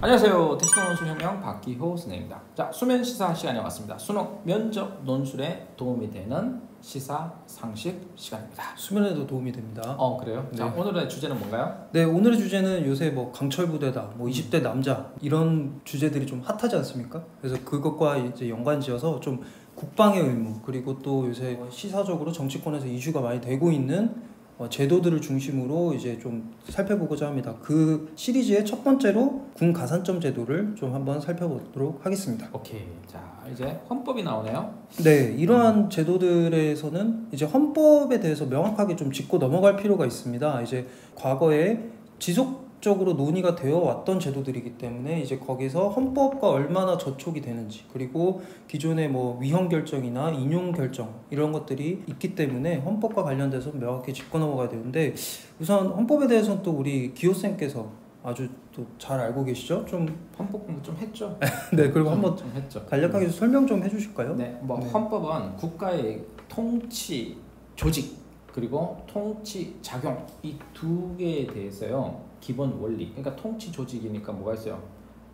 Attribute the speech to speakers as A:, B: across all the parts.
A: 안녕하세요. 대치동 논술혁명 박기호 선생님입니다. 자, 수면 시사 시간에 왔습니다. 수능 면접 논술에 도움이 되는 시사 상식 시간입니다.
B: 수면에도 도움이 됩니다.
A: 그래요?
B: 네.
A: 자, 오늘의 주제는 뭔가요?
B: 네, 오늘의 주제는 요새 뭐 강철 부대다, 뭐 20대 남자 이런 주제들이 좀 핫하지 않습니까? 그래서 그것과 이제 연관지어서 좀 국방의 의무, 그리고 또 요새 시사적으로 정치권에서 이슈가 많이 되고 있는 제도들을 중심으로 이제 좀 살펴보고자 합니다. 그 시리즈의 첫 번째로 군 가산점 제도를 좀 한번 살펴보도록 하겠습니다.
A: 오케이. 자, 이제 헌법이 나오네요.
B: 네, 이러한 제도들에서는 이제 헌법에 대해서 명확하게 좀 짚고 넘어갈 필요가 있습니다. 이제 과거에 지속적으로 논의가 되어 왔던 제도들이기 때문에 이제 거기서 헌법과 얼마나 저촉이 되는지, 그리고 기존의 뭐 위헌 결정이나 인용 결정 이런 것들이 있기 때문에 헌법과 관련돼서 명확히 짚고 넘어가야 되는데, 우선 헌법에 대해서는 또 우리 기호 쌤께서 아주 또 잘 알고 계시죠? 좀
A: 헌법 공부 좀 했죠?
B: 네, 그리고 한번
A: 좀 했죠.
B: 간략하게 설명 좀 해주실까요?
A: 네, 뭐
B: 네.
A: 헌법은 국가의 통치 조직 그리고 통치 작용 이 두 개에 대해서요 기본 원리. 그러니까 통치 조직이니까 뭐가 있어요?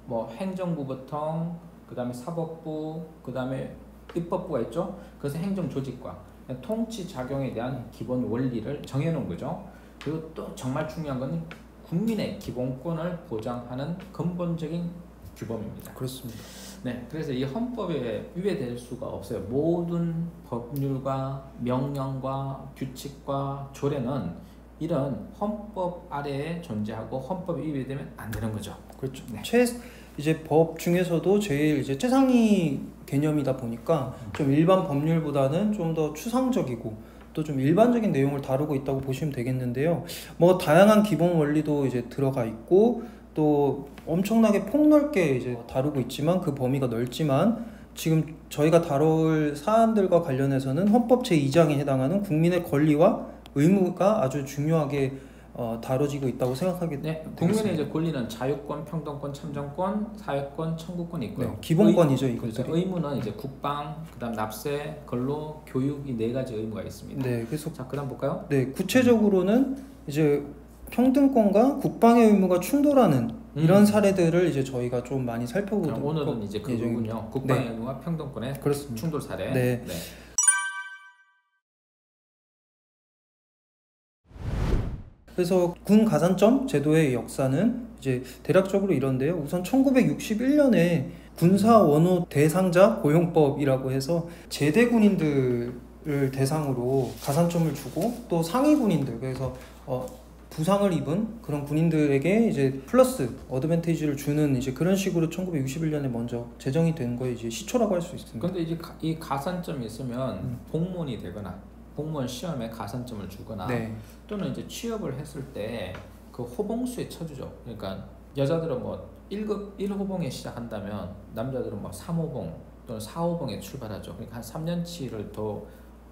A: 뭐 행정부부터 그다음에 사법부, 그다음에 입법부가 있죠. 그래서 행정 조직과 통치 작용에 대한 기본 원리를 정해놓은 거죠. 그리고 또 정말 중요한 건 국민의 기본권을 보장하는 근본적인 규범입니다.
B: 그렇습니다.
A: 네, 그래서 이 헌법에 위배될 수가 없어요. 모든 법률과 명령과 규칙과 조례는 이런 헌법 아래에 존재하고 헌법에 위배되면 안 되는 거죠.
B: 그렇죠.
A: 네.
B: 이제 법 중에서도 제일 이제 최상위 개념이다 보니까 좀 일반 법률보다는 좀 더 추상적이고 또 좀 일반적인 내용을 다루고 있다고 보시면 되겠는데요. 뭐 다양한 기본 원리도 이제 들어가 있고 또 엄청나게 폭넓게 이제 다루고 있지만 그 범위가 넓지만 지금 저희가 다룰 사안들과 관련해서는 헌법 제2장에 해당하는 국민의 권리와 의무가 아주 중요하게 다뤄지고 있다고 생각하게
A: 네,
B: 되겠습니다.
A: 국민의 이제 권리는 자유권, 평등권, 참정권, 사회권, 청구권이 있고요.
B: 네, 기본권이죠,
A: 그렇죠.
B: 이것들이.
A: 의무는 이제 국방, 그다음 납세, 근로, 교육 이 네 가지 의무가 있습니다.
B: 네, 그래서
A: 자, 그다음 볼까요?
B: 네, 구체적으로는 이제 평등권과 국방의 의무가 충돌하는 이런 사례들을 이제 저희가 좀 많이 살펴보도록
A: 오늘은 이제 그거군요. 국방의 의무와 평등권의
B: 그렇습니다.
A: 충돌 사례.
B: 네. 그래서 군 가산점 제도의 역사는 이제 대략적으로 이런데요. 우선 1961년에 군사 원호 대상자 고용법이라고 해서 제대 군인들을 대상으로 가산점을 주고 또 상위 군인들, 그래서 부상을 입은 그런 군인들에게 이제 플러스 어드밴티지를 주는 이제 그런 식으로 1961년에 먼저 제정이 된 거에 이제 시초라고 할 수 있습니다.
A: 근데 이제 이 가산점이 있으면 공무원이 되거나 공무원 시험에 가산점을 주거나
B: 네.
A: 또는 이제 취업을 했을 때 그 호봉수에 쳐주죠. 그러니까 여자들은 뭐 1급 1호봉에 시작한다면 남자들은 뭐 3호봉 또는 4호봉에 출발하죠. 그러니까 한 3년치를 더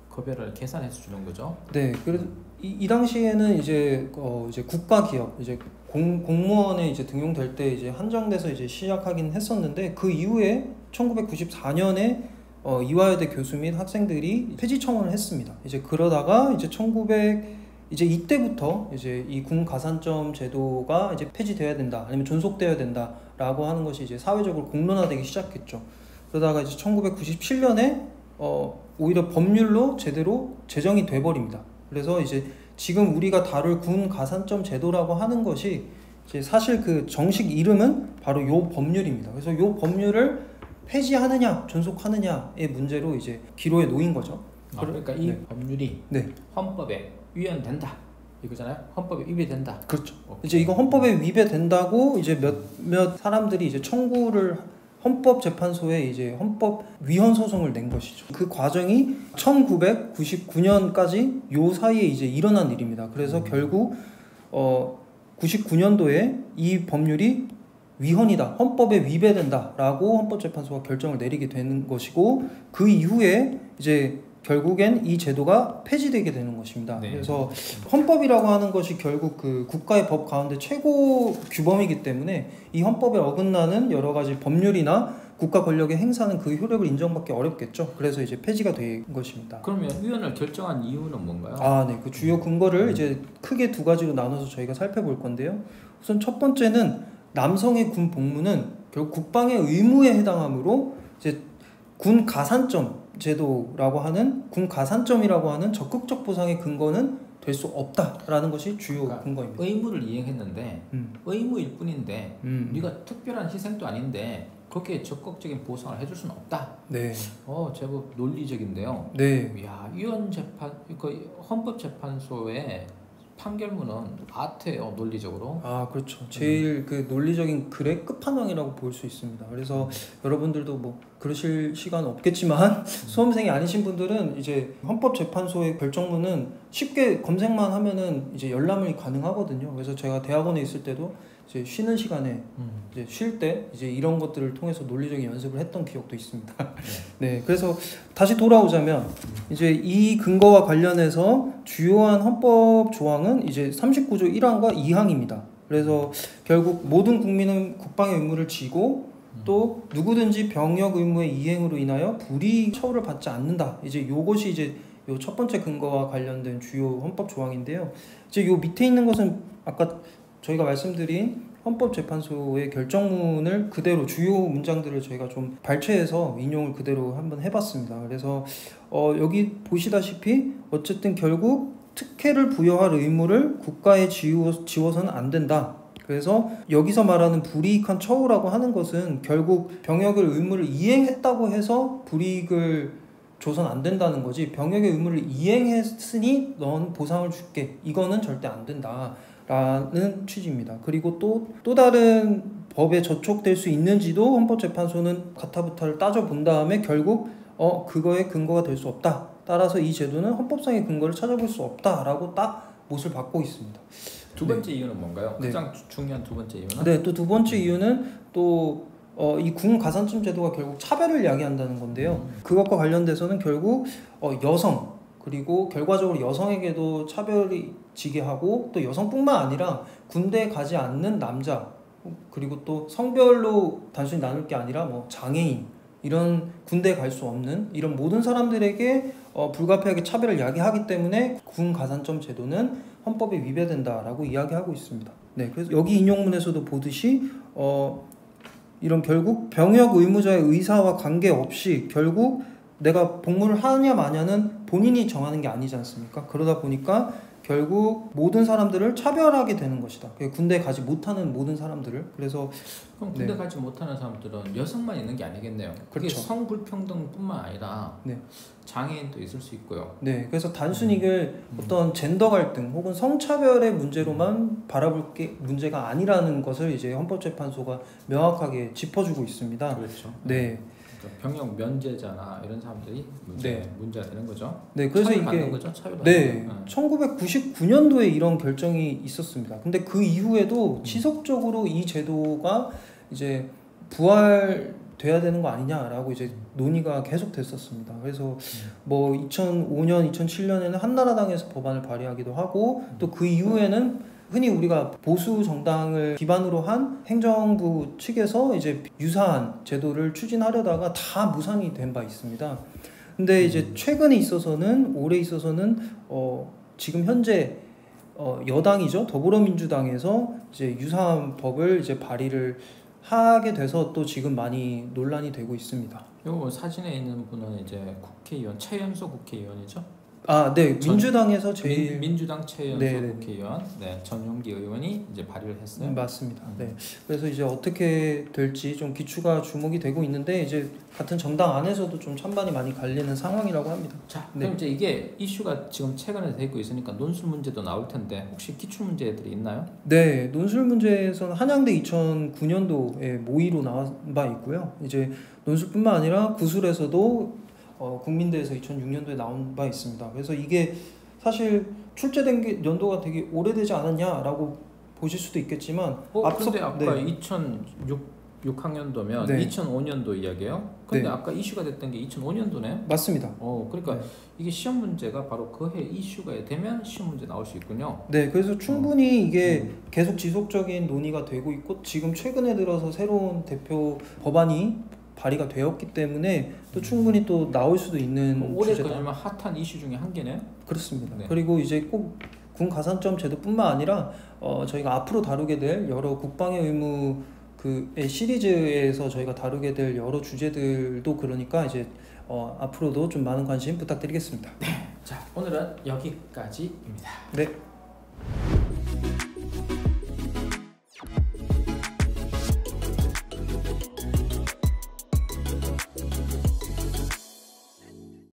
A: 급여를 계산해서 주는 거죠.
B: 네, 그래서 이 당시에는 이제 이제 국가 기업 이제 공무원에 이제 등용될 때 이제 한정돼서 이제 시작하긴 했었는데 그 이후에 1994년에 이화여대 교수 및 학생들이 폐지 청원을 했습니다. 이제 그러다가 이제 이제 이때부터 이제 이 군 가산점 제도가 이제 폐지되어야 된다, 아니면 존속되어야 된다라고 하는 것이 이제 사회적으로 공론화되기 시작했죠. 그러다가 이제 1997년에 오히려 법률로 제대로 제정이 돼버립니다. 그래서 이제 지금 우리가 다룰 군 가산점 제도라고 하는 것이 이제 사실 그 정식 이름은 바로 요 법률입니다. 그래서 요 법률을 폐지하느냐 존속하느냐의 문제로 이제 기로에 놓인 거죠.
A: 그러니까 이 법률이 헌법에 위헌된다 이거잖아요. 헌법에 위배된다.
B: 그렇죠.
A: 오케이.
B: 이제 이거 헌법에 위배된다고 이제 몇몇 사람들이 이제 청구를 헌법재판소에 이제 헌법 위헌 소송을 낸 것이죠. 그 과정이 1999년까지 요 사이에 이제 일어난 일입니다. 그래서 결국 99년도에 이 법률이 위헌이다, 헌법에 위배된다라고 헌법재판소가 결정을 내리게 되는 것이고, 그 이후에 이제 결국엔 이 제도가 폐지되게 되는 것입니다.
A: 네.
B: 그래서 헌법이라고 하는 것이 결국 그 국가의 법 가운데 최고 규범이기 때문에 이 헌법에 어긋나는 여러 가지 법률이나 국가 권력의 행사는 그 효력을 인정받기 어렵겠죠. 그래서 이제 폐지가 된 것입니다.
A: 그러면 위헌을 결정한 이유는 뭔가요?
B: 네. 그 주요 근거를 이제 크게 두 가지로 나눠서 저희가 살펴볼 건데요. 우선 첫 번째는 남성의 군 복무는 결국 국방의 의무에 해당하므로 이제 군 가산점 제도라고 하는 군 가산점이라고 하는 적극적 보상의 근거는 될 수 없다라는 것이 주요
A: 그러니까
B: 근거입니다.
A: 의무를 이행했는데 의무일 뿐인데 네가 특별한 희생도 아닌데 그렇게 적극적인 보상을 해줄 수는 없다.
B: 네.
A: 제법 논리적인데요.
B: 네.
A: 이야, 헌법재판소의 판결문은 아트예요, 논리적으로.
B: 아, 그렇죠. 제일 그 논리적인 글의 끝판왕이라고 볼 수 있습니다. 그래서 여러분들도 뭐 그러실 시간 없겠지만 수험생이 아니신 분들은 이제 헌법재판소의 결정문은 쉽게 검색만 하면은 이제 열람이 가능하거든요. 그래서 제가 대학원에 있을 때도 이제 쉬는 시간에 이제 쉴 때 이제 이런 것들을 통해서 논리적인 연습을 했던 기억도 있습니다. 네, 그래서 다시 돌아오자면 이제 이 근거와 관련해서 주요한 헌법 조항은 이제 39조 1항과 2항입니다. 그래서 결국 모든 국민은 국방의 의무를 지고 또 누구든지 병역 의무의 이행으로 인하여 불이익 처우를 받지 않는다. 이제 요것이 이제 요 첫 번째 근거와 관련된 주요 헌법 조항인데요. 이제 요 밑에 있는 것은 아까 저희가 말씀드린 헌법재판소의 결정문을 그대로 주요 문장들을 저희가 좀 발췌해서 인용을 그대로 한번 해봤습니다. 그래서 여기 보시다시피 어쨌든 결국 특혜를 부여할 의무를 국가에 지워서는 안 된다. 그래서 여기서 말하는 불이익한 처우라고 하는 것은 결국 병역의 의무를 이행했다고 해서 불이익을 줘선 안 된다는 거지, 병역의 의무를 이행했으니 넌 보상을 줄게, 이거는 절대 안 된다 라는 취지입니다. 그리고 또 다른 법에 저촉될 수 있는지도 헌법재판소는 가타부타를 따져본 다음에 결국 그거의 근거가 될 수 없다, 따라서 이 제도는 헌법상의 근거를 찾아볼 수 없다라고 딱 못을 받고 있습니다.
A: 두 번째 이유는 뭔가요?
B: 네.
A: 가장 중요한 두 번째 이유는?
B: 네, 또 두 번째 이유는 또 이 군 가산점 제도가 결국 차별을 야기한다는 건데요. 그것과 관련돼서는 결국 여성, 그리고 결과적으로 여성에게도 차별이 지게 하고, 또 여성뿐만 아니라 군대에 가지 않는 남자, 그리고 또 성별로 단순히 나눌 게 아니라 뭐 장애인, 이런 군대에 갈 수 없는 이런 모든 사람들에게 불가피하게 차별을 야기하기 때문에 군 가산점 제도는 헌법에 위배된다라고 이야기하고 있습니다. 네, 그래서 여기 인용문에서도 보듯이 이런 결국 병역 의무자의 의사와 관계없이 결국 내가 복무를 하냐 마냐는 본인이 정하는 게 아니지 않습니까? 그러다 보니까 결국 모든 사람들을 차별하게 되는 것이다. 군대에 가지 못하는 모든 사람들을. 그래서
A: 그럼 군대 가지 못하는 사람들은 여성만 있는 게 아니겠네요. 그게
B: 그렇죠.
A: 성불평등뿐만 아니라
B: 네.
A: 장애인도 있을 수 있고요.
B: 네, 그래서 단순히 이걸 어떤 젠더 갈등 혹은 성차별의 문제로만 바라볼 게 문제가 아니라는 것을 이제 헌법재판소가 명확하게 짚어주고 있습니다.
A: 그렇죠.
B: 네.
A: 그러니까 병역 면제자나 이런 사람들이 문제가 되는 거죠.
B: 네, 그래서 이게
A: 받는 거죠. 차별.
B: 네, 1999년도에 이런 결정이 있었습니다. 근데 그 이후에도 지속적으로 이 제도가 이제 부활돼야 되는 거 아니냐라고 이제 논의가 계속 됐었습니다. 그래서 뭐 2005년, 2007년에는 한나라당에서 법안을 발의하기도 하고, 또 그 이후에는 흔히 우리가 보수 정당을 기반으로 한 행정부 측에서 이제 유사한 제도를 추진하려다가 다 무산이 된 바 있습니다. 근데 이제 최근에 있어서는, 올해 있어서는 지금 현재 여당이죠, 더불어민주당에서 이제 유사한 법을 이제 발의를 하게 돼서 또 지금 많이 논란이 되고 있습니다.
A: 요 사진에 있는 분은 이제 국회의원 최연소 국회의원이죠.
B: 아, 네, 민주당에서 제일
A: 민주당 최연소
B: 네네.
A: 국회의원, 전용기 의원이 이제 발의를 했어요.
B: 맞습니다. 네, 그래서 이제 어떻게 될지 좀 기추가 주목이 되고 있는데, 이제 같은 정당 안에서도 좀 찬반이 많이 갈리는 상황이라고 합니다.
A: 자, 그럼 이제 이게 이슈가 지금 최근에 되고 있으니까 논술 문제도 나올 텐데 혹시 기출 문제들이 있나요?
B: 네, 논술 문제에서는 한양대 2009년도에 모의로 나온 바 있고요. 이제 논술뿐만 아니라 구술에서도 국민대에서 2006년도에 나온 바 있습니다. 그래서 이게 사실 출제된 게 연도가 되게 오래되지 않았냐라고 보실 수도 있겠지만,
A: 그런데 아까 2006학년도면 2005년도 이야기예요. 근데 아까 이슈가 됐던 게 2005년도네요.
B: 맞습니다.
A: 그러니까 이게 시험 문제가 바로 그 해 이슈가 되면 시험 문제 나올 수 있군요.
B: 네, 그래서 충분히 이게 계속 지속적인 논의가 되고 있고, 지금 최근에 들어서 새로운 대표 법안이 발의가 되었기 때문에 또 충분히 또 나올 수도 있는
A: 올해
B: 주제다.
A: 그러면 핫한 이슈 중에 한 개네요.
B: 그렇습니다.
A: 네.
B: 그리고 이제 꼭 군 가산점 제도뿐만 아니라 저희가 앞으로 다루게 될 여러 국방의 의무 그의 시리즈에서 저희가 다루게 될 여러 주제들도 그러니까 이제 앞으로도 좀 많은 관심 부탁드리겠습니다.
A: 자, 오늘은 여기까지입니다.
B: 네.